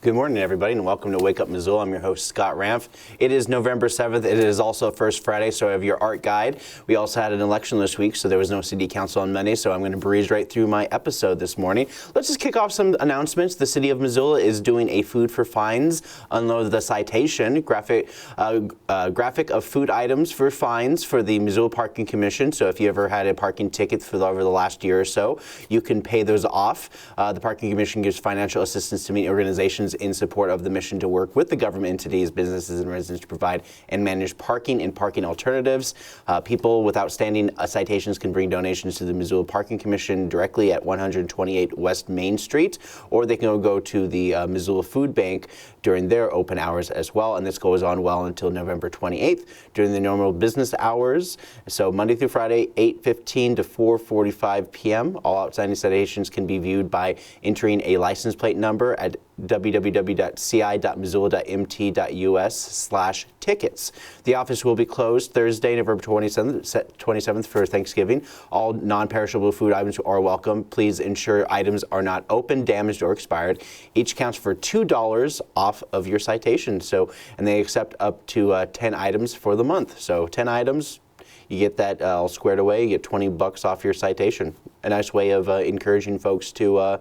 Good morning, everybody, and welcome to Wake Up Missoula. I'm your host, Scott Ramf. It is November 7th. It is also First Friday, so I have your art guide. We also had an election this week, so there was no city council on Monday, so I'm going to breeze right through my episode this morning. Let's just kick off some announcements. The city of Missoula is doing a food for fines, unload the citation, graphic of food items for fines for the Missoula Parking Commission. So if you ever had a parking ticket for over the last year or so, you can pay those off. The Parking Commission gives financial assistance to many organizations in support of the mission to work with the government entities, businesses, and residents to provide and manage parking and parking alternatives. People with outstanding citations can bring donations to the Missoula Parking Commission directly at 128 West Main Street, or they can go to the Missoula Food Bank during their open hours as well, and this goes on well until November 28th during the normal business hours. So Monday through Friday, 8:15 to 4:45 p.m. All outstanding citations can be viewed by entering a license plate number at www.ci.missoula.mt.us/tickets. The office will be closed Thursday, November 27th for Thanksgiving. All non-perishable food items are welcome. Please ensure items are not open, damaged, or expired. Each counts for $2 off of your citation. And they accept up to 10 items for the month. So 10 items, you get that all squared away. You get $20 off your citation. A nice way of encouraging folks to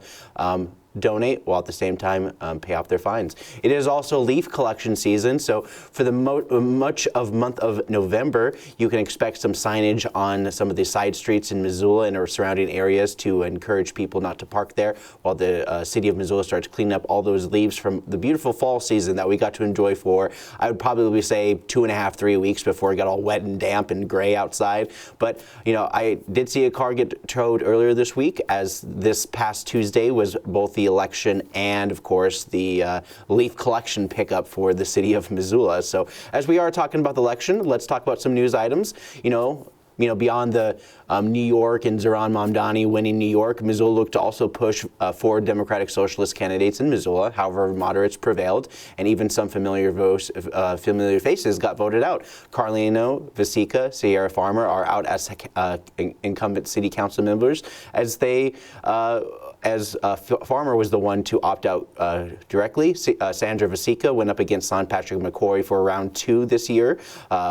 donate while at the same time pay off their fines. It is also leaf collection season, so for the much of month of November, you can expect some signage on some of the side streets in Missoula and our surrounding areas to encourage people not to park there while the city of Missoula starts cleaning up all those leaves from the beautiful fall season that we got to enjoy for, I would probably say 2.5, 3 weeks before it got all wet and damp and gray outside. But, I did see a car get towed earlier this week, as this past Tuesday was both the election and, of course, the leaf collection pickup for the city of Missoula. So as we are talking about the election, let's talk about some news items. Beyond the New York and Zohran Mamdani winning New York, Missoula looked to also push 4 Democratic Socialist candidates in Missoula. However, moderates prevailed, and even some familiar faces got voted out. Carlino Vasica, Sierra Farmer are out as incumbent city council members, as Farmer was the one to opt out directly. Sandra Vasica went up against Sean Patrick McCoy for round 2 this year,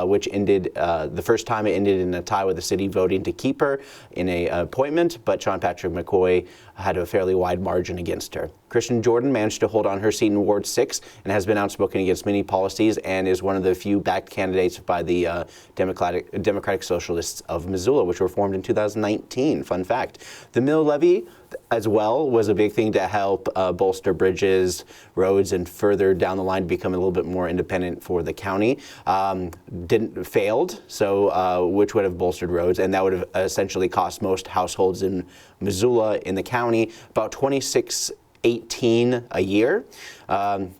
which ended the first time it ended in a tie with the city voting to keep her in a appointment, but Sean Patrick McCoy had a fairly wide margin against her. Kristen Jordan managed to hold on her seat in Ward 6 and has been outspoken against many policies and is one of the few backed candidates by the Democratic Socialists of Missoula, which were formed in 2019. Fun fact. The mill levy as well was a big thing to help bolster bridges, roads, and further down the line become a little bit more independent for the county. Failed, so which would have bolstered roads, and that would have essentially cost most households in Missoula in the county about $26.18 a year.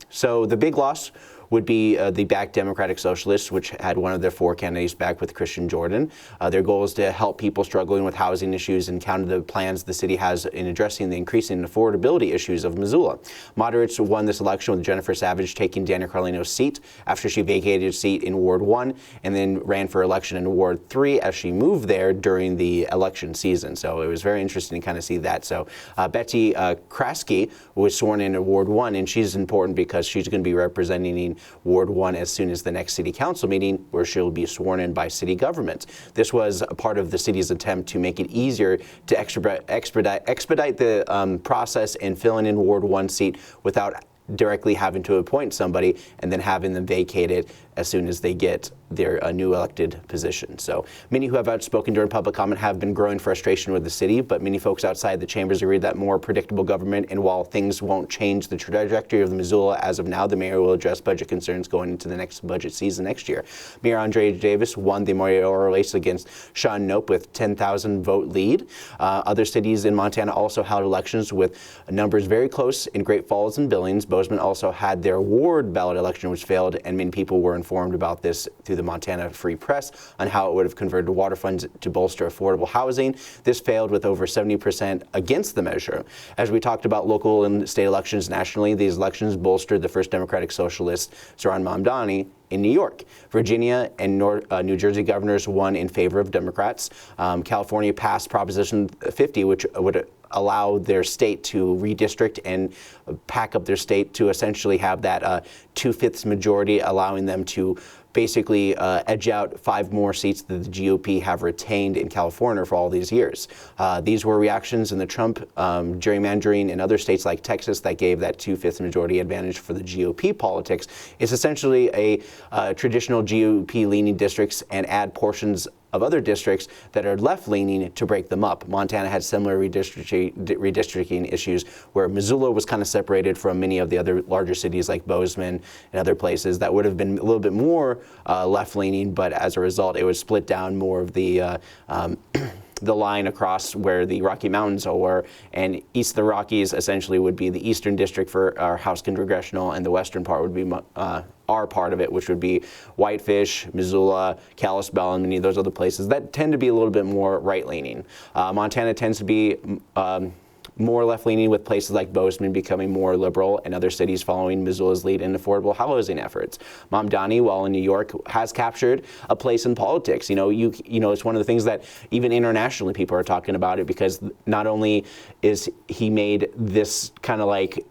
So the big loss would be the backed Democratic Socialists, which had one of their 4 candidates back with Kristen Jordan. Their goal is to help people struggling with housing issues and counter the plans the city has in addressing the increasing affordability issues of Missoula. Moderates won this election with Jennifer Savage taking Daniel Carlino's seat after she vacated a seat in Ward 1 and then ran for election in Ward 3 as she moved there during the election season. So it was very interesting to kind of see that. So Betsy Kraske was sworn in Ward 1, and she's important because she's going to be representing Ward 1 as soon as the next city council meeting, where she'll be sworn in by city government. This was a part of the city's attempt to make it easier to expedite the process in filling in Ward 1 seat without directly having to appoint somebody and then having them vacated as soon as they get their new elected position. So many who have outspoken during public comment have been growing frustration with the city, but many folks outside the chambers agree that more predictable government, and while things won't change the trajectory of the Missoula as of now, the mayor will address budget concerns going into the next budget season next year. Mayor Andre Davis won the mayoral race against Sean Knope with 10,000 vote lead. Other cities in Montana also held elections with numbers very close in Great Falls and Billings. Bozeman also had their ward ballot election, which failed, and many people were informed about this through the Montana Free Press on how it would have converted water funds to bolster affordable housing. This failed with over 70% against the measure. As we talked about local and state elections nationally, these elections bolstered the first Democratic Socialist, Zohran Mamdani, in New York. Virginia and New Jersey governors won in favor of Democrats. California passed Proposition 50, which would allow their state to redistrict and pack up their state to essentially have that 2/5 majority, allowing them to basically edge out 5 more seats that the GOP have retained in California for all these years. These were reactions in the Trump gerrymandering in other states like Texas that gave that 2/5 majority advantage for the GOP politics. It's essentially a traditional GOP-leaning districts and add portions of other districts that are left-leaning to break them up. Montana had similar redistricting issues where Missoula was kind of separated from many of the other larger cities like Bozeman and other places that would have been a little bit more left-leaning, but as a result, it would split down more of the the line across where the Rocky Mountains are, and east of the Rockies essentially would be the eastern district for our House Congressional, and the western part would be our part of it, which would be Whitefish, Missoula, Kalispell, and many of those other places that tend to be a little bit more right-leaning. Montana tends to be more left-leaning, with places like Bozeman becoming more liberal and other cities following Missoula's lead in affordable housing efforts. Mamdani, while in New York, has captured a place in politics. You know, it's one of the things that even internationally people are talking about it, because not only is he made this kind of like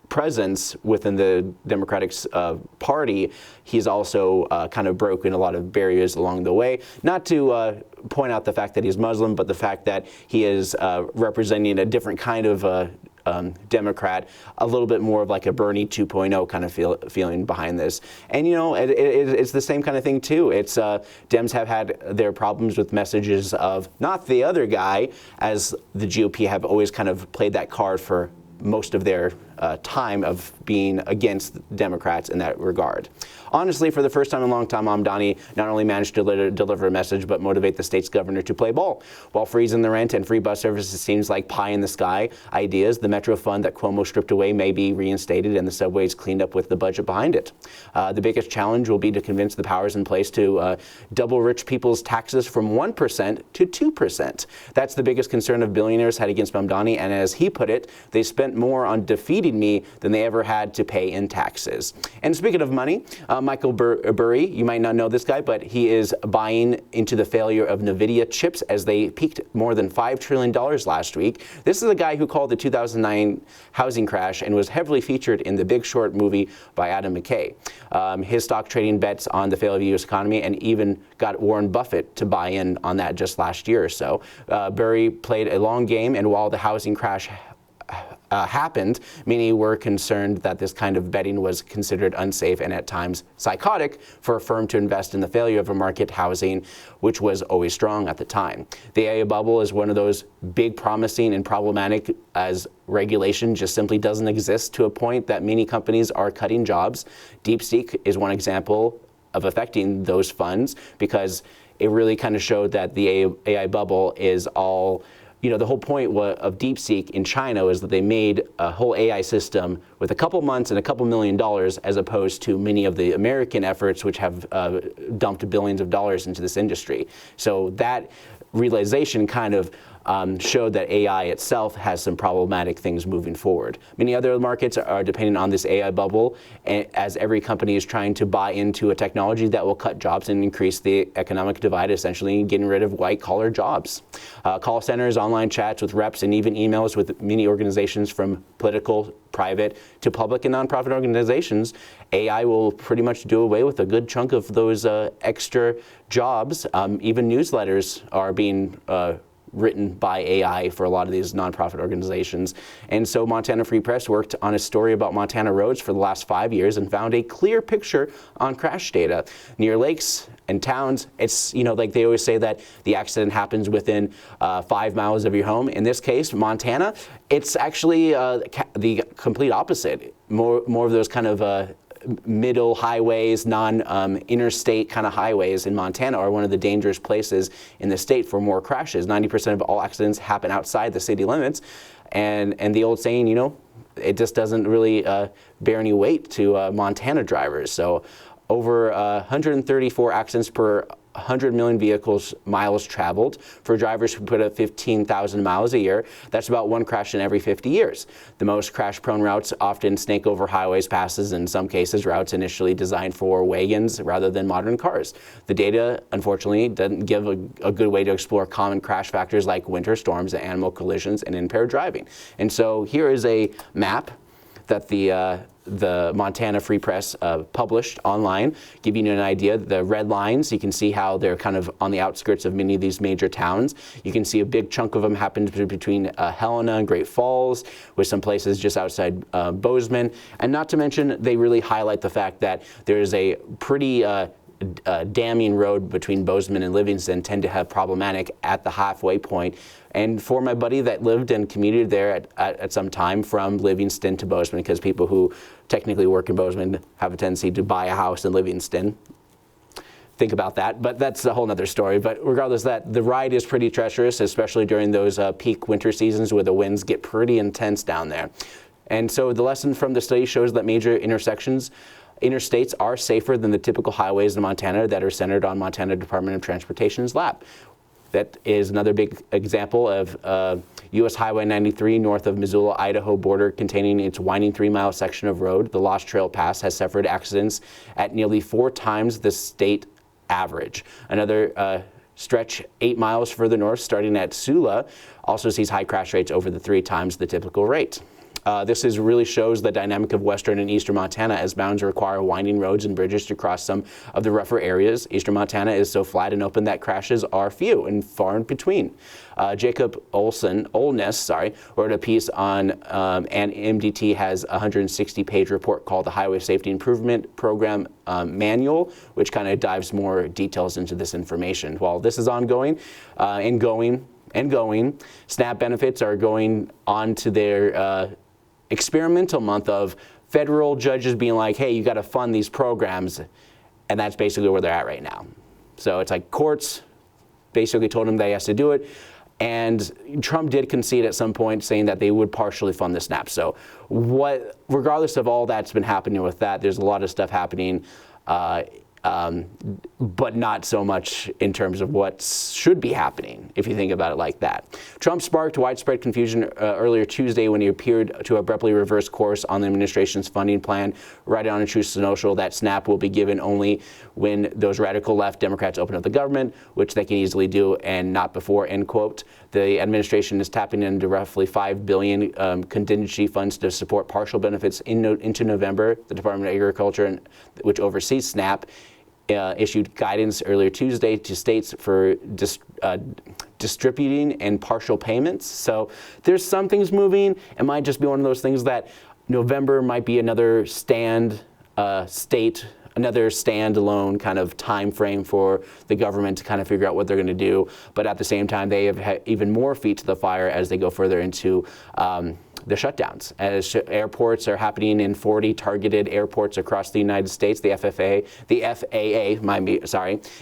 presence within the Democratic Party, he's also kind of broken a lot of barriers along the way. Not to point out the fact that he's Muslim, but the fact that he is representing a different kind of Democrat, a little bit more of like a Bernie 2.0 kind of feeling behind this. And you know, it's the same kind of thing too. It's Dems have had their problems with messages of not the other guy, as the GOP have always kind of played that card for most of their time of being against Democrats in that regard. Honestly, for the first time in a long time, Mamdani not only managed to deliver a message, but motivate the state's governor to play ball. While freezing the rent and free bus services seems like pie in the sky ideas, the Metro Fund that Cuomo stripped away may be reinstated and the subways cleaned up with the budget behind it. The biggest challenge will be to convince the powers in place to double rich people's taxes from 1% to 2%. That's the biggest concern of billionaires had against Mamdani, and as he put it, they spent more on defeating me than they ever had to pay in taxes. And speaking of money, Michael Burry, you might not know this guy, but he is buying into the failure of NVIDIA chips as they peaked more than $5 trillion last week. This is a guy who called the 2009 housing crash and was heavily featured in the Big Short movie by Adam McKay. His stock trading bets on the failure of the U.S. economy, and even got Warren Buffett to buy in on that just last year or so. Burry played a long game, and while the housing crash happened, many were concerned that this kind of betting was considered unsafe and at times psychotic for a firm to invest in the failure of a market housing, which was always strong at the time. The AI bubble is one of those big, promising, and problematic, as regulation just simply doesn't exist to a point that many companies are cutting jobs. DeepSeek is one example of affecting those funds, because it really kind of showed that the AI bubble is all, you know, the whole point of DeepSeek in China is that they made a whole AI system with a couple months and a couple $1 million, as opposed to many of the American efforts, which have dumped billions of dollars into this industry. So that realization kind of showed that AI itself has some problematic things moving forward. Many other markets are dependent on this AI bubble, as every company is trying to buy into a technology that will cut jobs and increase the economic divide, essentially getting rid of white-collar jobs. Call centers, online chats with reps, and even emails with many organizations, from political, private, to public and nonprofit organizations. AI will pretty much do away with a good chunk of those extra jobs. Even newsletters are being written by AI for a lot of these nonprofit organizations. And so Montana Free Press worked on a story about Montana roads for the last 5 years and found a clear picture on crash data. Near lakes and towns, it's, you know, like they always say that the accident happens within 5 miles of your home. In this case, Montana, it's actually the complete opposite. More of those kind of middle highways, non-interstate kind of highways in Montana are one of the dangerous places in the state for more crashes. 90% of all accidents happen outside the city limits. And the old saying, you know, it just doesn't really bear any weight to Montana drivers. So over 134 accidents per 100 million miles traveled. For drivers who put up 15,000 miles a year, that's about one crash in every 50 years. The most crash-prone routes often snake over highways, passes, in some cases routes initially designed for wagons rather than modern cars. The data, unfortunately, doesn't give a good way to explore common crash factors like winter storms, animal collisions, and impaired driving. And so here is a map that the Montana Free Press published online, giving you an idea. The red lines, you can see how they're kind of on the outskirts of many of these major towns. You can see a big chunk of them happened between Helena and Great Falls, with some places just outside Bozeman. And not to mention, they really highlight the fact that there is a pretty damming road between Bozeman and Livingston tend to have problematic at the halfway point. And for my buddy that lived and commuted there at some time from Livingston to Bozeman, because people who technically work in Bozeman have a tendency to buy a house in Livingston. Think about that, but that's a whole nother story. But regardless of that, the ride is pretty treacherous, especially during those peak winter seasons where the winds get pretty intense down there. And so the lesson from the study shows that major interstates are safer than the typical highways in Montana that are centered on Montana Department of Transportation's lap. That is another big example of U.S. Highway 93 north of Missoula, Idaho border, containing its winding 3-mile section of road. The Lost Trail Pass has suffered accidents at nearly 4 times the state average. Another stretch 8 miles further north, starting at Sula, also sees high crash rates over the 3 times the typical rate. This really shows the dynamic of western and eastern Montana, as mountains require winding roads and bridges to cross some of the rougher areas. Eastern Montana is so flat and open that crashes are few and far in between. Jacob Olness, wrote a piece on, and MDT has a 160-page report called the Highway Safety Improvement Program Manual, which kind of dives more details into this information. While this is ongoing and going, SNAP benefits are going on to their experimental month of federal judges being like, hey, you got to fund these programs, and that's basically where they're at right now. So it's like courts basically told him they has to do it, and Trump did concede at some point, saying that they would partially fund the SNAP. So regardless of all that's been happening with that, there's a lot of stuff happening, but not so much in terms of what should be happening, if you think about it like that. Trump sparked widespread confusion earlier Tuesday when he appeared to abruptly reverse course on the administration's funding plan, writing on a Truth Social that SNAP will be given only when those radical left Democrats open up the government, which they can easily do, and not before, end quote. The administration is tapping into roughly $5 billion contingency funds to support partial benefits into November. The Department of Agriculture, which oversees SNAP, issued guidance earlier Tuesday to states for distributing and partial payments. So there's some things moving. It might just be one of those things that November might be another another standalone kind of time frame for the government to kind of figure out what they're going to do. But at the same time, they have even more feet to the fire as they go further into the shutdowns. As airports are happening in 40 targeted airports across the United States, the FAA,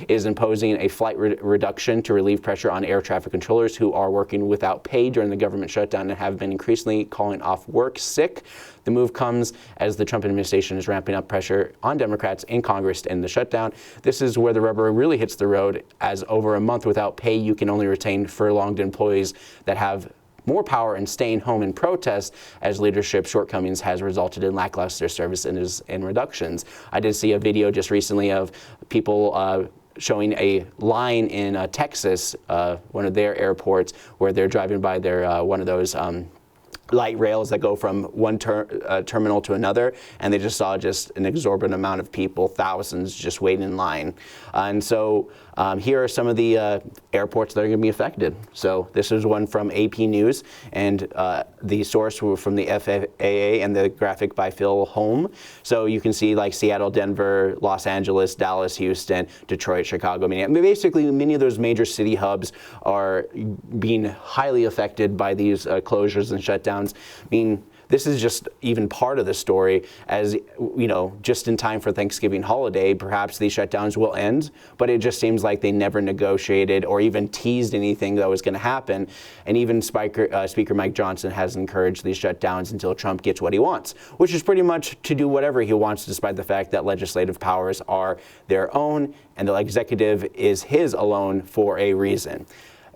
is imposing a flight reduction to relieve pressure on air traffic controllers who are working without pay during the government shutdown and have been increasingly calling off work sick. The move comes as the Trump administration is ramping up pressure on Democrats in Congress to end the shutdown. This is where the rubber really hits the road, as over a month without pay, you can only retain furloughed employees that have more power in staying home in protest, as leadership shortcomings has resulted in lackluster services and reductions. I did see a video just recently of people showing a line in Texas, one of their airports, where they're driving by their one of those light rails that go from one terminal to another, and they just saw just an exorbitant amount of people, thousands, just waiting in line. And so here are some of the airports that are going to be affected. So this is one from AP News, and the source were from the FAA and the graphic by Phil Holm. So you can see like Seattle, Denver, Los Angeles, Dallas, Houston, Detroit, Chicago. I mean, basically many of those major city hubs are being highly affected by these closures and shutdowns. I mean, this is just even part of the story. As you know, just in time for Thanksgiving holiday, perhaps these shutdowns will end, but it just seems like they never negotiated or even teased anything that was going to happen. And even Speaker Mike Johnson has encouraged these shutdowns until Trump gets what he wants, which is pretty much to do whatever he wants, despite the fact that legislative powers are their own and the executive is his alone for a reason.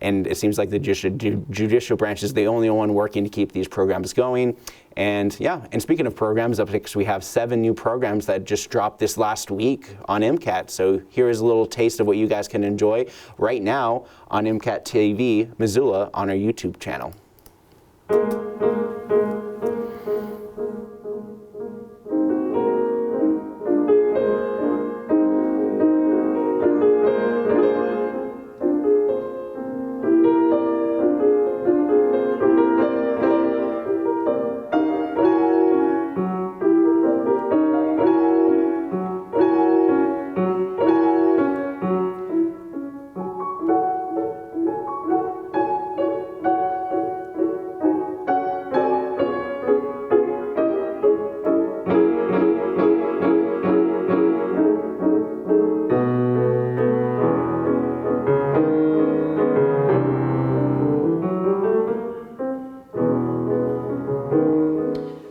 And it seems like the judicial branch is the only one working to keep these programs going. And yeah, and speaking of programs, up next we have 7 new programs that just dropped this last week on MCAT. So here is a little taste of what you guys can enjoy right now on MCAT TV Missoula on our YouTube channel.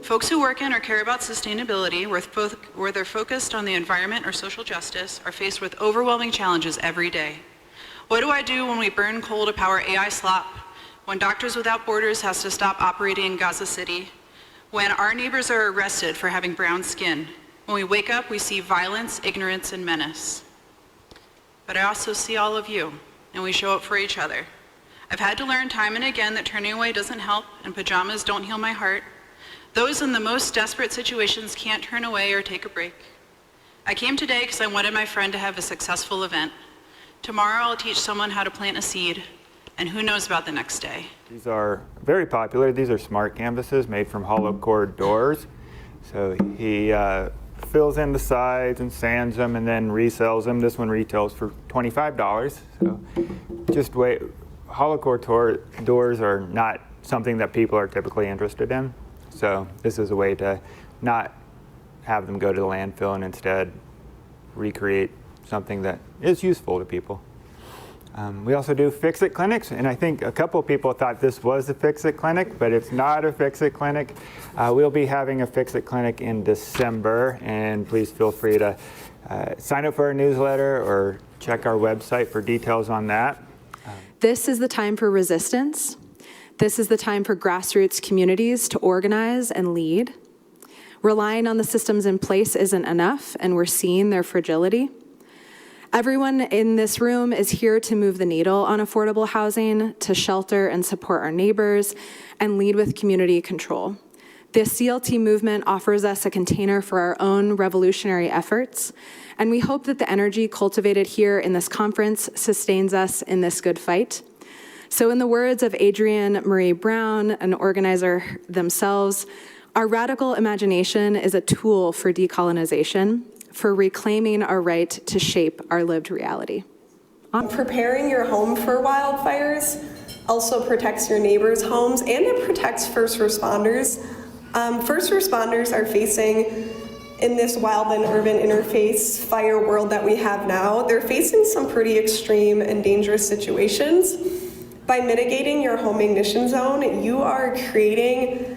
Folks who work in or care about sustainability, where they're focused on the environment or social justice, are faced with overwhelming challenges every day. What do I do when we burn coal to power AI slop? When Doctors Without Borders has to stop operating in Gaza City? When our neighbors are arrested for having brown skin? When we wake up, we see violence, ignorance, and menace. But I also see all of you, and we show up for each other. I've had to learn time and again that turning away doesn't help, and pajamas don't heal my heart. Those in the most desperate situations can't turn away or take a break. I came today because I wanted my friend to have a successful event. Tomorrow I'll teach someone how to plant a seed, and who knows about the next day. These are very popular. These are smart canvases made from hollow core doors. So he fills in the sides and sands them and then resells them. This one retails for $25. So just wait, hollow core doors are not something that people are typically interested in. So this is a way to not have them go to the landfill and instead recreate something that is useful to people. We also do fix-it clinics, and I think a couple of people thought this was a fix-it clinic, but it's not a fix-it clinic. We'll be having a fix-it clinic in December, and please feel free to sign up for our newsletter or check our website for details on that. This is the time for resistance. This is the time for grassroots communities to organize and lead. Relying on the systems in place isn't enough, and we're seeing their fragility. Everyone in this room is here to move the needle on affordable housing, to shelter and support our neighbors, and lead with community control. The CLT movement offers us a container for our own revolutionary efforts, and we hope that the energy cultivated here in this conference sustains us in this good fight. So in the words of Adrienne Marie Brown, an organizer themselves, our radical imagination is a tool for decolonization, for reclaiming our right to shape our lived reality. Preparing your home for wildfires also protects your neighbors' homes, and it protects first responders. First responders are facing, in this wild and urban interface fire world that we have now, they're facing some pretty extreme and dangerous situations. By mitigating your home ignition zone, you are creating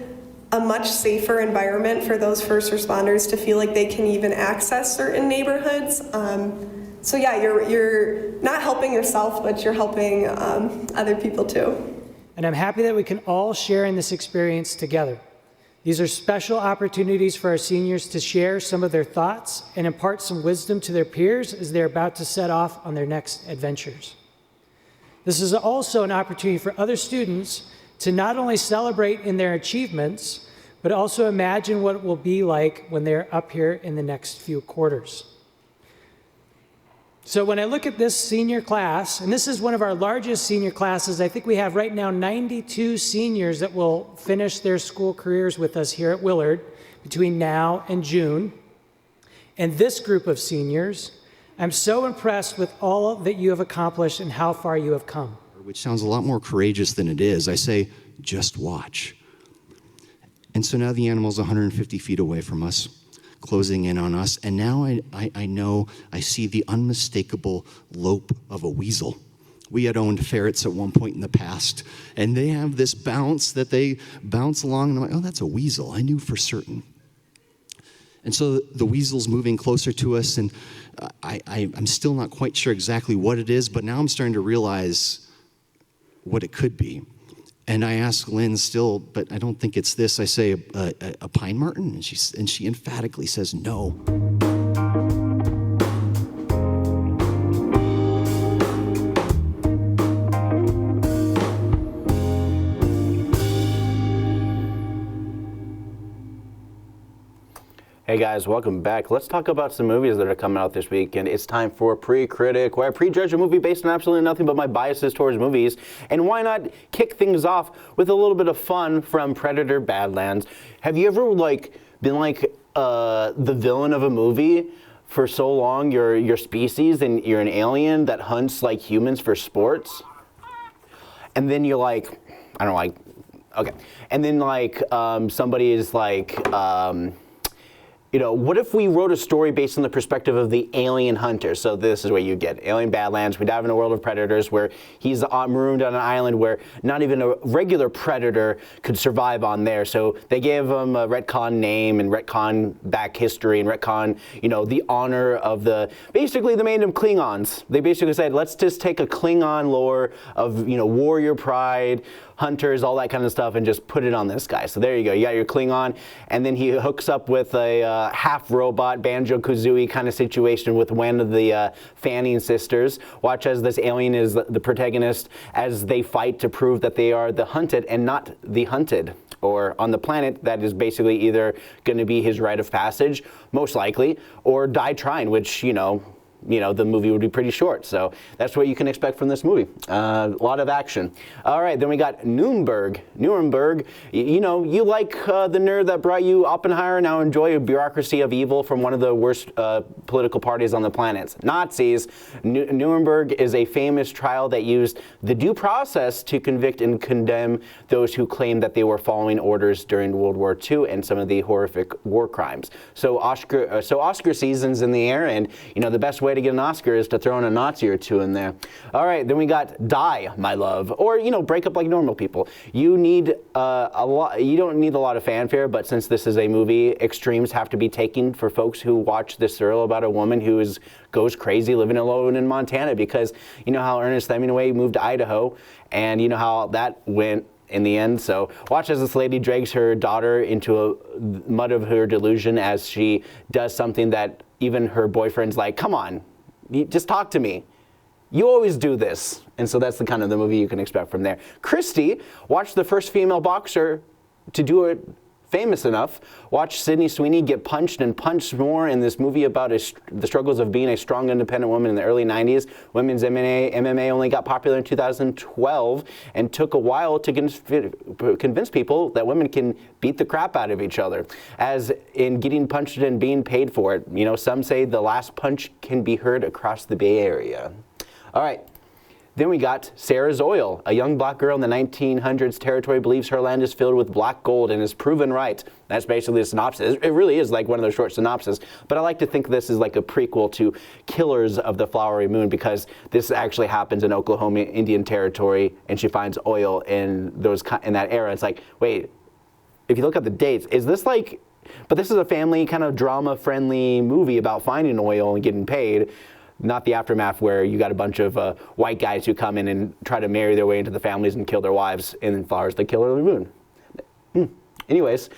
a much safer environment for those first responders to feel like they can even access certain neighborhoods. So yeah, you're not helping yourself, but you're helping other people too. And I'm happy that we can all share in this experience together. These are special opportunities for our seniors to share some of their thoughts and impart some wisdom to their peers as they're about to set off on their next adventures. This is also an opportunity for other students to not only celebrate in their achievements, but also imagine what it will be like when they're up here in the next few quarters. So when I look at this senior class, and this is one of our largest senior classes, I think we have right now 92 seniors that will finish their school careers with us here at Willard between now and June. And this group of seniors, I'm so impressed with all that you have accomplished and how far you have come. Which sounds a lot more courageous than it is. I say, just watch. And so now the animal's 150 feet away from us, closing in on us. And now I know, I see the unmistakable lope of a weasel. We had owned ferrets at one point in the past, and they have this bounce that they bounce along, and I'm like, oh, that's a weasel. I knew for certain. And so the weasel's moving closer to us, and I'm still not quite sure exactly what it is, but now I'm starting to realize what it could be. And I ask Lynn still, but I don't think it's this. I say, a pine marten? And she emphatically says, no. Hey guys, welcome back. Let's talk about some movies that are coming out this week, and it's time for Pre-Critic, where I prejudge a movie based on absolutely nothing but my biases towards movies. And why not kick things off with a little bit of fun from Predator: Badlands? Have you ever been the villain of a movie for so long? You're your species and you're an alien that hunts like humans for sports, and then you're like, I don't know, like, okay, and then like somebody is like. You know, what if we wrote a story based on the perspective of the alien hunter? So this is what you get. Alien Badlands, we dive in a world of predators where he's marooned on an island where not even a regular predator could survive on there. So they gave him a retcon name and retcon back history and retcon, you know, the honor of basically they made them Klingons. They basically said, let's just take a Klingon lore of, you know, warrior pride, hunters, all that kind of stuff, and just put it on this guy. So there you go. You got your Klingon, and then he hooks up with a half-robot Banjo-Kazooie kind of situation with one of the Fanning sisters. Watch as this alien is the protagonist as they fight to prove that they are the hunted and not the hunted. Or on the planet, that is basically either going to be his rite of passage, most likely, or die trying, which, you know, the movie would be pretty short. So that's what you can expect from this movie. A lot of action. All right, then we got Nuremberg. You know, you like the nerd that brought you Oppenheimer, now enjoy a bureaucracy of evil from one of the worst political parties on the planet. Nazis. Nuremberg is a famous trial that used the due process to convict and condemn those who claimed that they were following orders during World War II and some of the horrific war crimes. So Oscar season's in the air, and, you know, the best way to get an Oscar is to throw in a Nazi or two in there. All right, then we got Die, My Love, or, you know, break up like normal people. You need you don't need a lot of fanfare, but since this is a movie, extremes have to be taken for folks who watch this thriller about a woman who goes crazy living alone in Montana, because you know how Ernest Hemingway moved to Idaho, and you know how that went in the end. So watch as this lady drags her daughter into a mud of her delusion as she does something that even her boyfriend's like, come on, just talk to me. You always do this. And so that's the kind of the movie you can expect from there. Christy, watch the first female boxer to do it famous enough. Watch Sydney Sweeney get punched and punched more in this movie about the struggles of being a strong, independent woman in the early 90s. Women's MMA only got popular in 2012 and took a while to convince people that women can beat the crap out of each other. As in getting punched and being paid for it. You know, some say the last punch can be heard across the Bay Area. All right. Then we got Sarah's Oil. A young black girl in the 1900s territory believes her land is filled with black gold and is proven right. That's basically the synopsis. It really is like one of those short synopses. But I like to think this is like a prequel to Killers of the Flowery Moon, because this actually happens in Oklahoma Indian Territory, and she finds oil in that era. It's like, wait, if you look at the dates, is this like... But this is a family kind of drama-friendly movie about finding oil and getting paid. Not the aftermath where you got a bunch of white guys who come in and try to marry their way into the families and kill their wives in Flowers the Killer of the Moon. Anyways,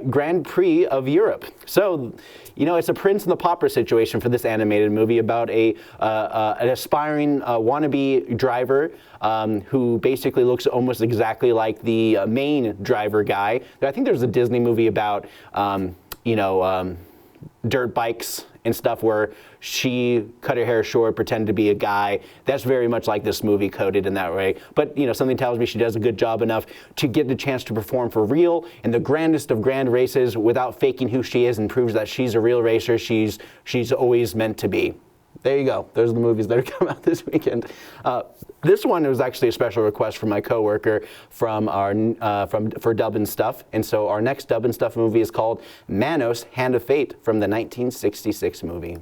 Grand Prix of Europe. So, you know, it's a Prince and the Pauper situation for this animated movie about an aspiring wannabe driver who basically looks almost exactly like the main driver guy. I think there's a Disney movie about, dirt bikes and stuff where she cut her hair short, pretended to be a guy. That's very much like this movie, coded in that way. But, you know, something tells me she does a good job enough to get the chance to perform for real in the grandest of grand races without faking who she is, and proves that she's a real racer. She's always meant to be. There you go. Those are the movies that are coming out this weekend. This one was actually a special request from my coworker for Dub and Stuff, and so our next Dub and Stuff movie is called Manos: Hand of Fate from the 1966 movie.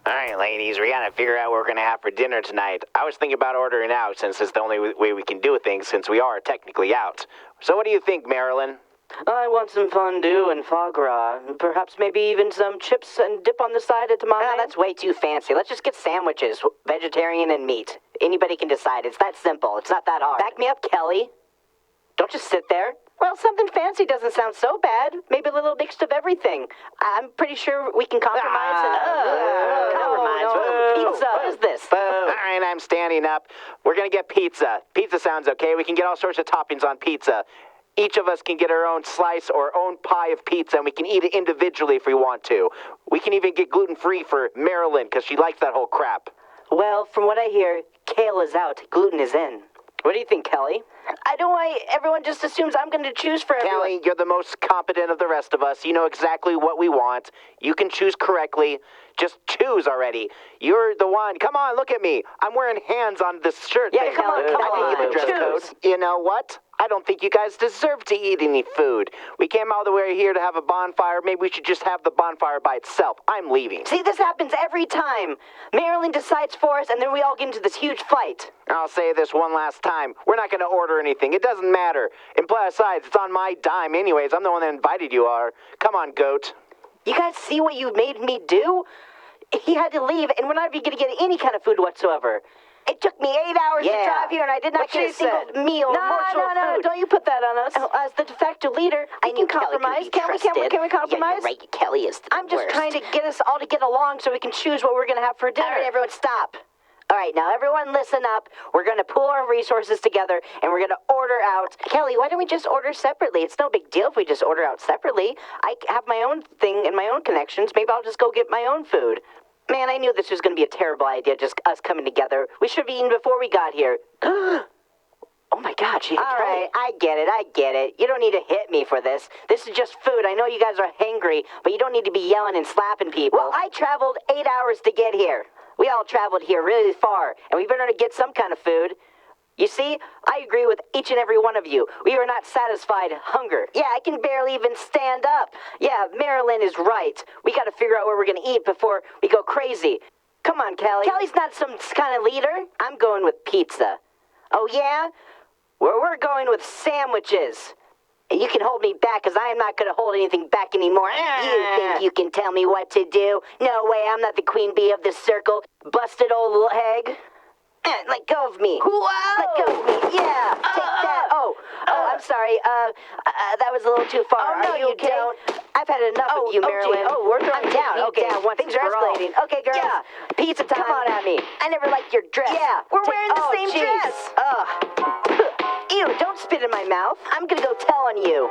All right, ladies, we gotta figure out what we're gonna have for dinner tonight. I was thinking about ordering out since it's the only way we can do things since we are technically out. So what do you think, Marilyn? I want some fondue and foie gras, and perhaps maybe even some chips and dip on the side of tamale. Ah, that's way too fancy. Let's just get sandwiches, vegetarian and meat. Anybody can decide. It's that simple. It's not that hard. Back me up, Kelly. Don't just sit there. Well, something fancy doesn't sound so bad. Maybe a little mixed of everything. I'm pretty sure we can compromise Pizza. What is this? All right, I'm standing up. We're gonna get pizza. Pizza sounds okay. We can get all sorts of toppings on pizza. Each of us can get our own slice or own pie of pizza, and we can eat it individually if we want to. We can even get gluten-free for Marilyn, because she likes that whole crap. Well, from what I hear, kale is out, gluten is in. What do you think, Kelly? I don't know why everyone just assumes I'm going to choose for everyone. Kelly, you're the most competent of the rest of us. You know exactly what we want. You can choose correctly. Just choose already. You're the one. Come on, look at me. I'm wearing hands on this shirt. Yeah, thing. come on, come I on. think the dress code. You know what? I don't think you guys deserve to eat any food. We came all the way here to have a bonfire. Maybe we should just have the bonfire by itself. I'm leaving. See, this happens every time. Marilyn decides for us, and then we all get into this huge fight. I'll say this one last time. We're not going to order anything. It doesn't matter. And besides, it's on my dime anyways. I'm the one that invited you are. Come on, goat. You guys see what you made me do? He had to leave, and we're not even going to get any kind of food whatsoever. It took me 8 hours to drive here, and I did not get a single meal or morsel of food. Don't you put that on us. As the de facto leader, I can compromise. Can we compromise? Yeah, right. Kelly is the I'm just worst. trying to get us all to get along so we can choose what we're going to have for dinner. All right, everyone, stop. All right, now everyone listen up. We're going to pool our resources together, and we're going to order out. Kelly, why don't we just order separately? It's no big deal if we just order out separately. I have my own thing and my own connections. Maybe I'll just go get my own food. Man, I knew this was going to be a terrible idea, just us coming together. We should have eaten before we got here. Oh my God, she hit Kelly. All right, I get it. You don't need to hit me for this. This is just food. I know you guys are hangry, but you don't need to be yelling and slapping people. Well, I traveled 8 hours to get here. We all traveled here really far, and we better get some kind of food. You see, I agree with each and every one of you. We are not satisfied hunger. Yeah, I can barely even stand up. Yeah, Marilyn is right. We got to figure out where we're going to eat before we go crazy. Come on, Kelly. Kelly's not some kind of leader. I'm going with pizza. Oh, yeah? Well, we're going with sandwiches. And you can hold me back, because I am not going to hold anything back anymore. You think you can tell me what to do? No way, I'm not the queen bee of this circle. Busted old leg. Let go of me. Whoa! Let go of me. Yeah. Take that. I'm sorry. That was a little too far. Oh, no, Are you you okay? don't. I've had enough of you, Marilyn. We're throwing I'm down. Okay, down once things are and for all. escalating. Okay, girls. Yeah. Pizza time. Come on at me. I never liked your dress. Yeah, we're wearing the same dress. Ew, don't spit in my mouth. I'm gonna go tell on you.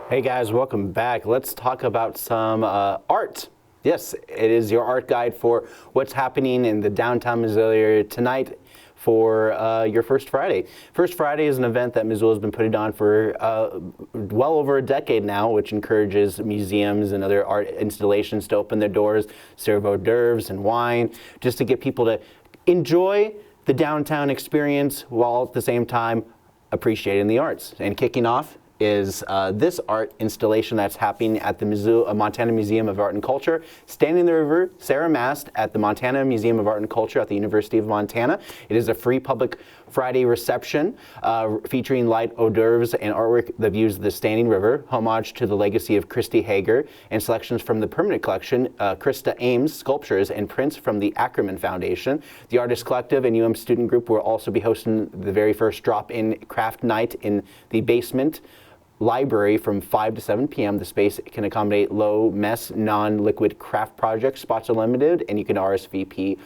Hey guys, welcome back. Let's talk about some art. Yes, it is your art guide for what's happening in the downtown Missoula area tonight for your First Friday. First Friday is an event that Missoula has been putting on for well over a decade now, which encourages museums and other art installations to open their doors, serve hors d'oeuvres and wine, just to get people to enjoy the downtown experience while at the same time appreciating the arts. And kicking off is this art installation that's happening at the Montana Museum of Art and Culture. Standing in the River, Sarah Mast at the Montana Museum of Art and Culture at the University of Montana. It is a free public Friday reception featuring light hors d'oeuvres and artwork that views the standing river, homage to the legacy of Christy Hager, and selections from the permanent collection, Krista Ames sculptures and prints from the Ackerman Foundation. The Artist Collective and UM Student Group will also be hosting the very first drop-in craft night in the basement library from 5 to 7 p.m. The space can accommodate low mess, non-liquid craft projects. Spots are limited, and you can RSVP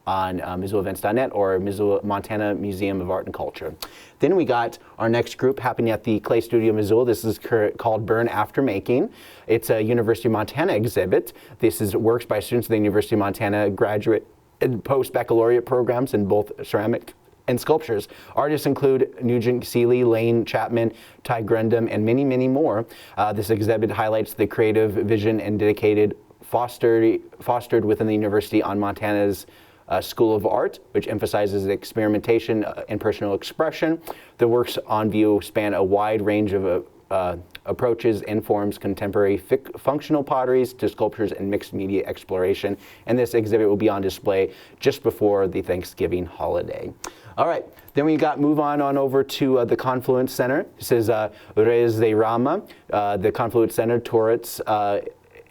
on MissoulaEvents.net or Missoula, Montana Museum of Art and Culture. Then we got our next group happening at the Clay Studio Missoula. This is called Burn After Making. It's a University of Montana exhibit. This is works by students of the University of Montana graduate and post-baccalaureate programs in both ceramic and sculptures. Artists include Nugent Seeley, Lane Chapman, Ty Grundam, and many, many more. This exhibit highlights the creative vision and dedicated fostered within the university on Montana's School of Art, which emphasizes experimentation and personal expression. The works on view span a wide range of approaches and forms, contemporary functional potteries to sculptures and mixed media exploration. And this exhibit will be on display just before the Thanksgiving holiday. All right, then we move on over to the Confluence Center. This is Reyes de Rama. The Confluence Center, Torrance,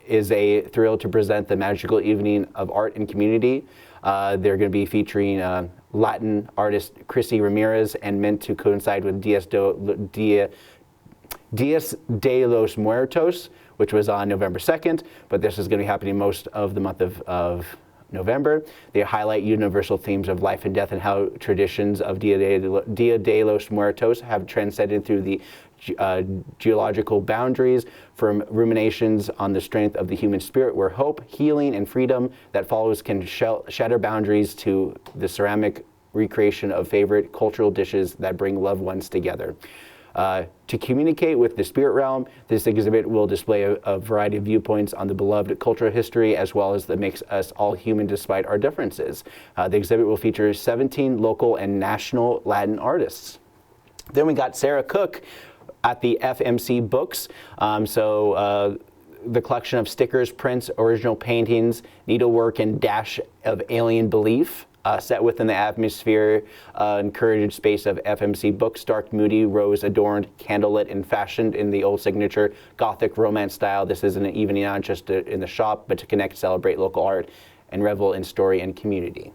is a thrill to present the magical evening of art and community. They're going to be featuring Latin artist Chrissy Ramirez and meant to coincide with Dias de los Muertos, which was on November 2nd, but this is going to be happening most of the month of November. They highlight universal themes of life and death and how traditions of Dia de los Muertos have transcended through the geological boundaries, from ruminations on the strength of the human spirit, where hope, healing, and freedom that follows can shatter boundaries, to the ceramic recreation of favorite cultural dishes that bring loved ones together. To communicate with the spirit realm, this exhibit will display a variety of viewpoints on the beloved cultural history, as well as that makes us all human despite our differences. The exhibit will feature 17 local and national Latin artists. Then we got Sarah Cook at the FMC Books. The collection of stickers, prints, original paintings, needlework, and dash of alien belief. Set within the atmosphere, encouraged space of FMC Books, dark, moody, rose-adorned, candlelit, and fashioned in the old signature Gothic romance style. This isn't an evening out just in the shop, but to connect, celebrate local art, and revel in story and community.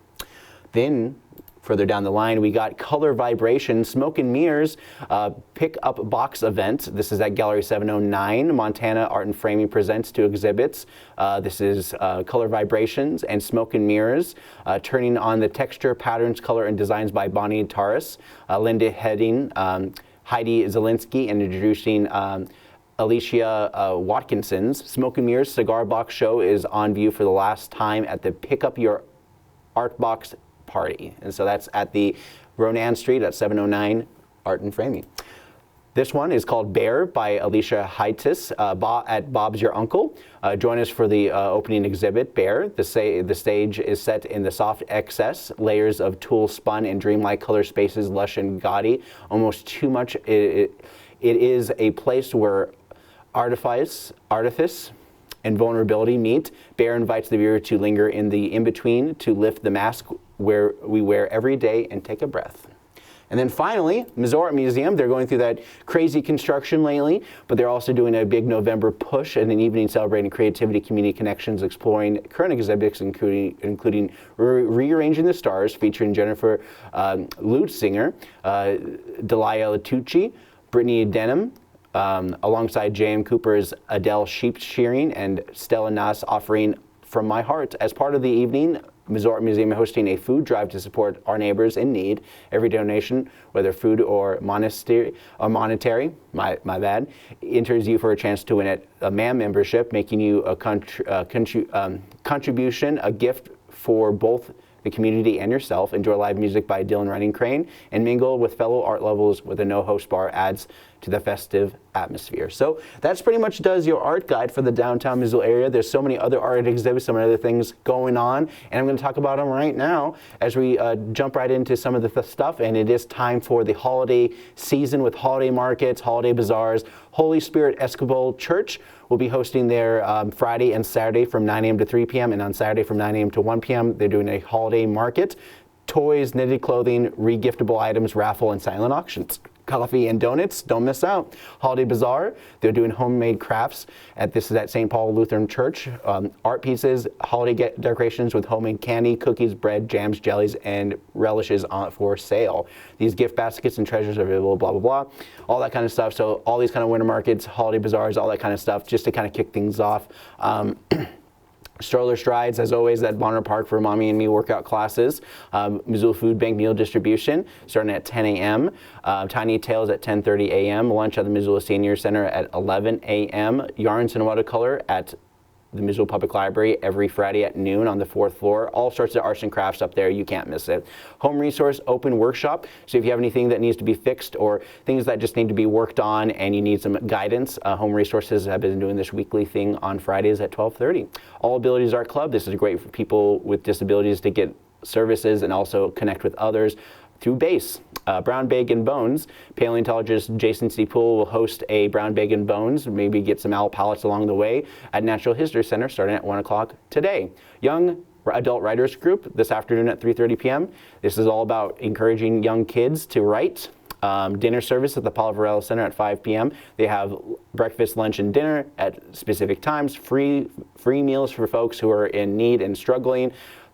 Then, further down the line, we got Color Vibration, Smoke and Mirrors pick-up box event. This is at Gallery 709. Montana Art and Framing presents two exhibits. This is Color Vibrations and Smoke and Mirrors, turning on the texture, patterns, color, and designs by Bonnie Taras, Linda Heading, Heidi Zielinski, and introducing Alicia Watkinson's Smoke and Mirrors Cigar Box Show is on view for the last time at the Pick Up Your Art Box party. And so that's at the Ronan Street at 709 Art and Framing. This one is called Bear by Alicia Heitis at Bob's Your Uncle. Join us for the opening exhibit, Bear. The stage is set in the soft excess, layers of tulle spun and dreamlike color spaces, lush and gaudy, almost too much. It is a place where artifice, and vulnerability meet. Bear invites the viewer to linger in the in-between, to lift the mask where we wear every day and take a breath. And then finally, Missoula Art Museum, they're going through that crazy construction lately, but they're also doing a big November push and an evening celebrating creativity, community connections, exploring current exhibits, including Rearranging the Stars, featuring Jennifer Lutzinger, Delia Latucci, Brittany Denham, alongside J.M. Cooper's Adele Sheep Shearing, and Stella Nass offering From My Heart. As part of the evening, Missoula Art Museum hosting a food drive to support our neighbors in need. Every donation, whether food or monetary, enters you for a chance to win a MAM membership, making you a contribution, a gift for both the community and yourself. Enjoy live music by Dylan Running Crane and mingle with fellow art lovers with a no-host bar adds to the festive atmosphere. So that's pretty much does your art guide for the downtown Missoula area. There's so many other art exhibits, so many other things going on, and I'm going to talk about them right now as we jump right into some of the stuff. And it is time for the holiday season with holiday markets, holiday bazaars. Holy Spirit Episcopal Church will be hosting their Friday and Saturday from 9 a.m. to 3 p.m. and on Saturday from 9 a.m. to 1 p.m. They're doing a holiday market. Toys, knitted clothing, re-giftable items, raffle, and silent auctions. Coffee and donuts, don't miss out. Holiday Bazaar, they're doing homemade crafts. This is at St. Paul Lutheran Church. Art pieces, holiday decorations with homemade candy, cookies, bread, jams, jellies, and relishes for sale. These gift baskets and treasures are available, blah, blah, blah. All that kind of stuff. So all these kind of winter markets, holiday bazaars, all that kind of stuff, just to kind of kick things off. Stroller strides, as always, at Bonner Park for Mommy and Me workout classes. Missoula Food Bank meal distribution starting at 10 a.m. Tiny Tales at 10:30 a.m. Lunch at the Missoula Senior Center at 11 a.m. Yarns and Watercolor at the Missoula Public Library every Friday at noon on the 4th floor. All sorts of arts and crafts up there. You can't miss it. Home Resource Open Workshop. So if you have anything that needs to be fixed or things that just need to be worked on and you need some guidance, Home Resources have been doing this weekly thing on Fridays at 12:30. All Abilities Art Club. This is great for people with disabilities to get services and also connect with others through BASE. Brown Bag and Bones. Paleontologist Jason C. Poole will host a Brown Bag and Bones, maybe get some owl pallets along the way at Natural History Center starting at 1 o'clock today. Young Adult Writers Group this afternoon at 3:30 p.m. This is all about encouraging young kids to write. Dinner service at the Paul Varela Center at 5 p.m. They have breakfast, lunch, and dinner at specific times. Free meals for folks who are in need and struggling.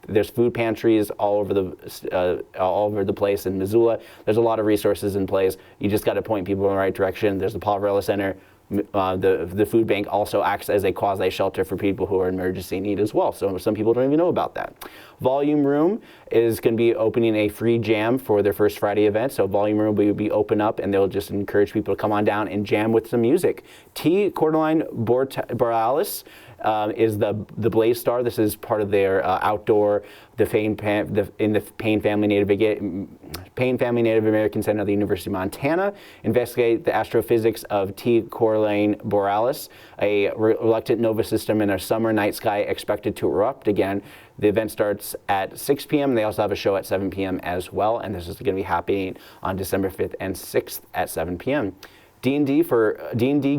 There's food pantries all over the place in Missoula. There's a lot of resources in place. You just got to point people in the right direction. There's the Paul Varela Center. The food bank also acts as a quasi-shelter for people who are in emergency need as well. So some people don't even know about that. Volume Room is going to be opening a free jam for their first Friday event. So Volume Room will be open up and they'll just encourage people to come on down and jam with some music. T. Cordeline Borealis is the Blaze Star. This is part of their outdoor, in the Payne Family Native American Center at the University of Montana. Investigate the astrophysics of T. Cordeline Borealis, a reluctant nova system in a summer night sky expected to erupt again. The event starts at 6 p.m. They also have a show at 7 p.m. as well, and this is going to be happening on December 5th and 6th at 7 p.m. D&D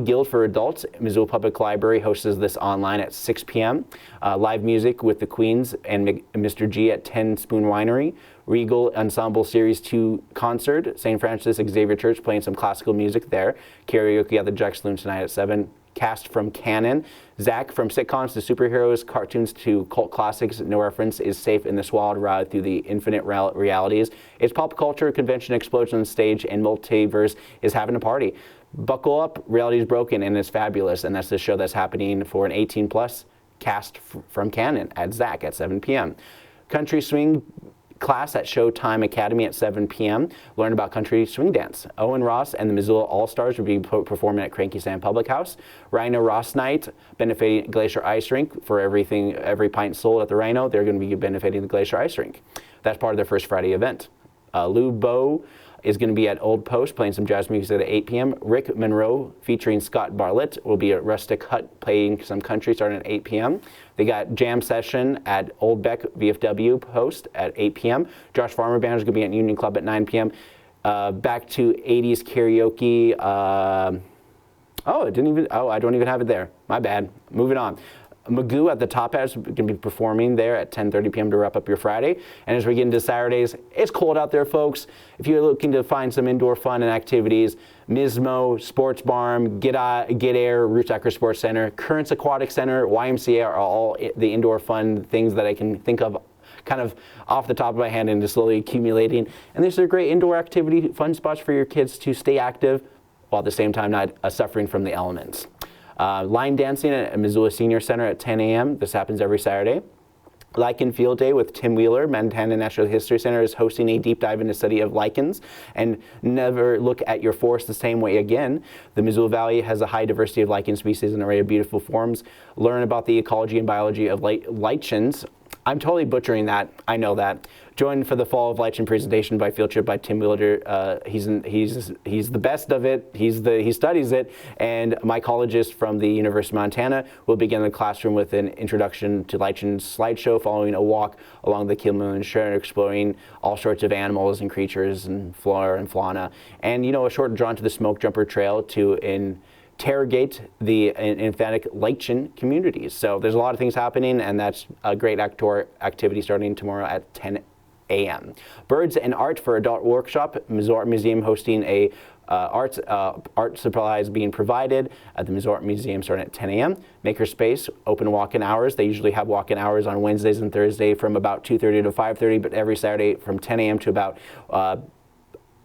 Guild for Adults. Missoula Public Library hosts this online at 6 p.m. Live music with the Queens and Mr. G at 10 Spoon Winery. Regal Ensemble Series 2 concert. St. Francis Xavier Church playing some classical music there. Karaoke at the Jack Saloon tonight at 7. Cast from Canon. Zach, from sitcoms to superheroes, cartoons to cult classics, no reference is safe in this wild ride through the infinite realities. It's pop culture, convention explosion on stage, and multiverse is having a party. Buckle up, reality is broken, and it's fabulous. And that's the show that's happening for an 18-plus cast from Canon at Zach at 7 p.m. Country Swing class at Showtime Academy at 7 p.m. Learn about country swing dance. Owen Ross and the Missoula All-Stars will be performing at Cranky Sam Public House. Rhino Ross Night, benefiting Glacier Ice Rink for every pint sold at the Rhino. They're going to be benefiting the Glacier Ice Rink. That's part of their first Friday event. Lou Bow is going to be at Old Post playing some jazz music at 8 p.m. Rick Monroe featuring Scott Bartlett will be at Rustic Hut playing some country starting at 8 p.m. They got Jam Session at Old Beck VFW Post at 8 p.m. Josh Farmer Band is going to be at Union Club at 9 p.m. Back to 80s karaoke. I don't even have it there. My bad. Moving on. Magoo at the Top Hat is going to be performing there at 10:30 p.m. to wrap up your Friday. And as we get into Saturdays, it's cold out there, folks. If you're looking to find some indoor fun and activities, Mismo, Sports Barn, Get Air, Roots Acre Sports Center, Currents Aquatic Center, YMCA are all the indoor fun things that I can think of kind of off the top of my head and just slowly accumulating. And these are great indoor activity, fun spots for your kids to stay active while at the same time not suffering from the elements. Line dancing at Missoula Senior Center at 10 a.m. This happens every Saturday. Lichen Field Day with Tim Wheeler. Montana Natural History Center is hosting a deep dive into study of lichens and never look at your forest the same way again. The Missoula Valley has a high diversity of lichen species and an array of beautiful forms. Learn about the ecology and biology of lichens. I'm totally butchering that. I know that. Join for the Fall of Lichen presentation by Field Trip by Tim Wheeler. He's the best of it. He studies it. And mycologist from the University of Montana will begin the classroom with an introduction to lichens slideshow following a walk along the Kilmoon Shore, exploring all sorts of animals and creatures and flora and fauna. And a short drawn to the Smoke Jumper Trail to interrogate the emphatic lichen communities. So there's a lot of things happening, and that's a great activity starting tomorrow at 10 a.m. Birds and Art for Adult Workshop. Missoula Art Museum hosting a art supplies being provided at the Missoula Art Museum starting at 10 a.m. Makerspace, open walk-in hours. They usually have walk-in hours on Wednesdays and Thursday from about 2:30 to 5:30, but every Saturday from 10 a.m. to about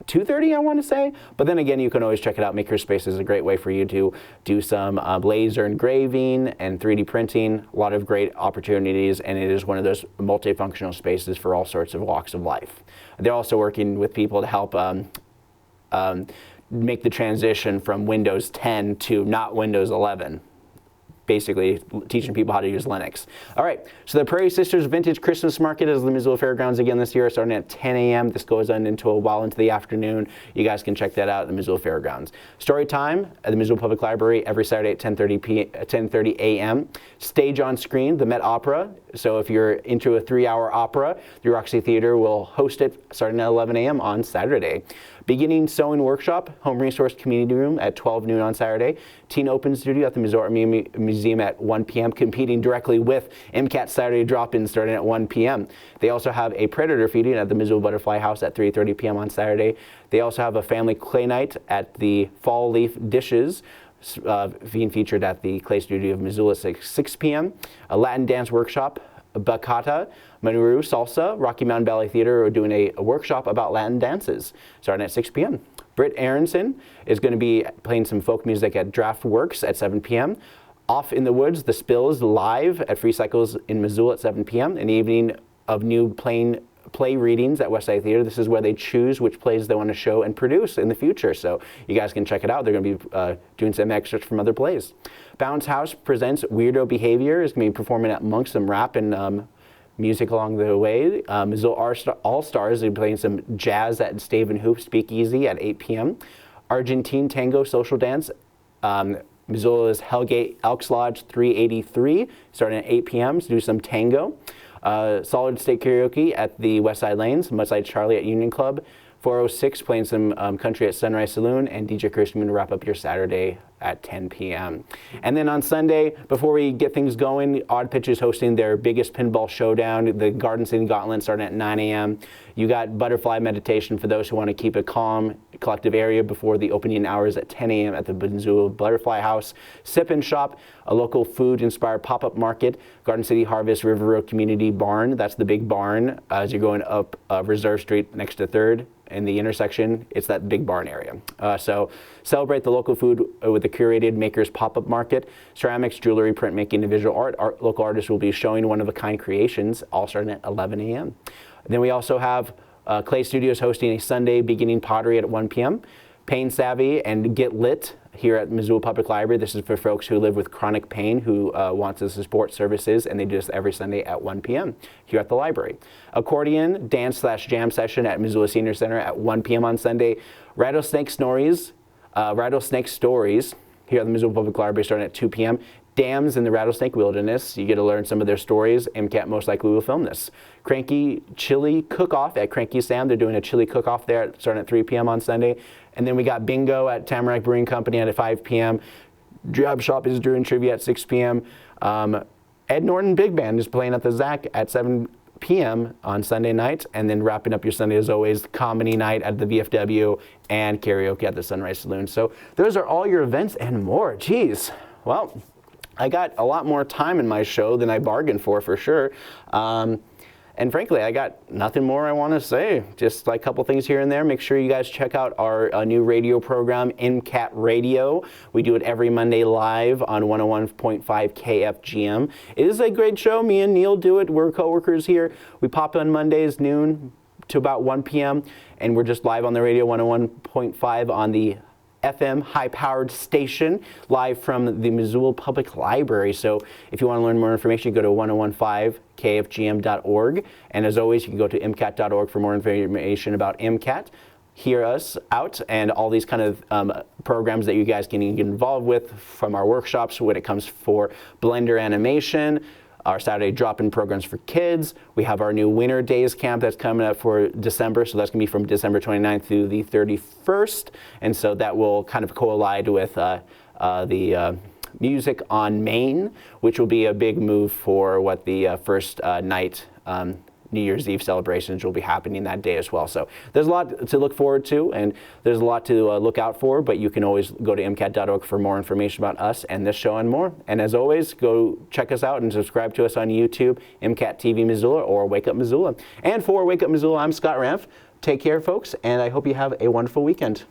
2:30, I want to say. But then again, you can always check it out. Makerspace is a great way for you to do some laser engraving and 3D printing. A lot of great opportunities, and it is one of those multifunctional spaces for all sorts of walks of life. They're also working with people to help make the transition from Windows 10 to not Windows 11. Basically teaching people how to use Linux. All right, so the Prairie Sisters Vintage Christmas Market is at the Missoula Fairgrounds again this year, starting at 10 a.m. This goes on into a while into the afternoon. You guys can check that out at the Missoula Fairgrounds. Story time at the Missoula Public Library every Saturday at 10:30 a.m. Stage on Screen, the Met Opera. So if you're into a 3-hour opera, the Roxy Theater will host it starting at 11 a.m. on Saturday. Beginning Sewing Workshop, Home Resource Community Room at 12 noon on Saturday. Teen Open Studio at the Missoula Museum at 1 p.m., competing directly with MCAT Saturday Drop-In starting at 1 p.m. They also have a predator feeding at the Missoula Butterfly House at 3:30 p.m. on Saturday. They also have a family clay night at the Fall Leaf Dishes, being featured at the Clay Studio of Missoula at 6 p.m. A Latin dance workshop, Bachata, Manuru, Salsa, Rocky Mountain Ballet Theater are doing a workshop about Latin dances starting at 6 p.m. Britt Aronson is going to be playing some folk music at Draft Works at 7 p.m. Off in the Woods, The Spills live at Free Cycles in Missoula at 7 p.m. An evening of new play readings at Westside Theater. This is where they choose which plays they want to show and produce in the future. So you guys can check it out. They're going to be doing some extras from other plays. Bounce House presents Weirdo Behavior. Is going to be performing at Monks, some rap and music along the way. Missoula All-Stars are playing some jazz at Stave and Hoop Speakeasy at 8 p.m. Argentine Tango Social Dance. Missoula's Hellgate Elks Lodge 383 starting at 8 p.m. to do some tango. Solid State Karaoke at the Westside Lanes. Mudside Charlie at Union Club. 406 playing some country at Sunrise Saloon, and DJ Kirsten to wrap up your Saturday at 10 p.m. And then on Sunday, before we get things going, Odd Pitch is hosting their biggest pinball showdown, the Garden City Gauntlet, starting at 9 a.m. You got Butterfly Meditation for those who want to keep a calm, collective area before the opening hours at 10 a.m. at the Missoula Butterfly House. Sip and Shop, a local food-inspired pop-up market. Garden City Harvest River Road Community Barn, that's the big barn as you're going up Reserve Street next to 3rd. In the intersection, it's that big barn area. So celebrate the local food with the curated Makers Pop-Up Market. Ceramics, jewelry, printmaking, and visual art. Local artists will be showing one-of-a-kind creations, all starting at 11 a.m. Then we also have Clay Studios hosting a Sunday beginning pottery at 1 p.m. Pain Savvy and Get Lit here at Missoula Public Library. This is for folks who live with chronic pain who want to support services, and they do this every Sunday at 1 p.m. here at the library. Accordion dance/jam session at Missoula Senior Center at 1 p.m. on Sunday. Rattlesnake Stories here at the Missoula Public Library starting at 2 p.m. Dams in the Rattlesnake Wilderness. You get to learn some of their stories. MCAT most likely will film this. Cranky Chili Cook-Off at Cranky Sam. They're doing a chili cook-off there starting at 3 p.m. on Sunday. And then we got Bingo at Tamarack Brewing Company at 5 p.m. Job Shop is doing trivia at 6 p.m. Ed Norton Big Band is playing at the ZAC at 7 p.m. on Sunday night. And then wrapping up your Sunday, as always, comedy night at the VFW and karaoke at the Sunrise Saloon. So those are all your events and more. Geez. Well, I got a lot more time in my show than I bargained for sure. And frankly, I got nothing more I want to say. Just like a couple things here and there. Make sure you guys check out our new radio program, MCAT Radio. We do it every Monday live on 101.5 KFGM. It is a great show. Me and Neil do it. We're coworkers here. We pop on Mondays noon to about 1 p.m. And we're just live on the radio, 101.5 on the FM high-powered station, live from the Missoula Public Library. So if you want to learn more information, go to 1015kfgm.org. And as always, you can go to mcat.org for more information about MCAT. Hear us out and all these kind of programs that you guys can get involved with from our workshops when it comes for Blender animation, our Saturday drop-in programs for kids. We have our new Winter Days camp that's coming up for December. So that's going to be from December 29th through the 31st. And so that will kind of collide with the Music on Main, which will be a big move for what the first night New Year's Eve celebrations will be happening that day as well. So there's a lot to look forward to, and there's a lot to look out for, but you can always go to MCAT.org for more information about us and this show and more. And as always, go check us out and subscribe to us on YouTube, MCAT TV Missoula or Wake Up Missoula. And for Wake Up Missoula, I'm Scott Ramf. Take care, folks, and I hope you have a wonderful weekend.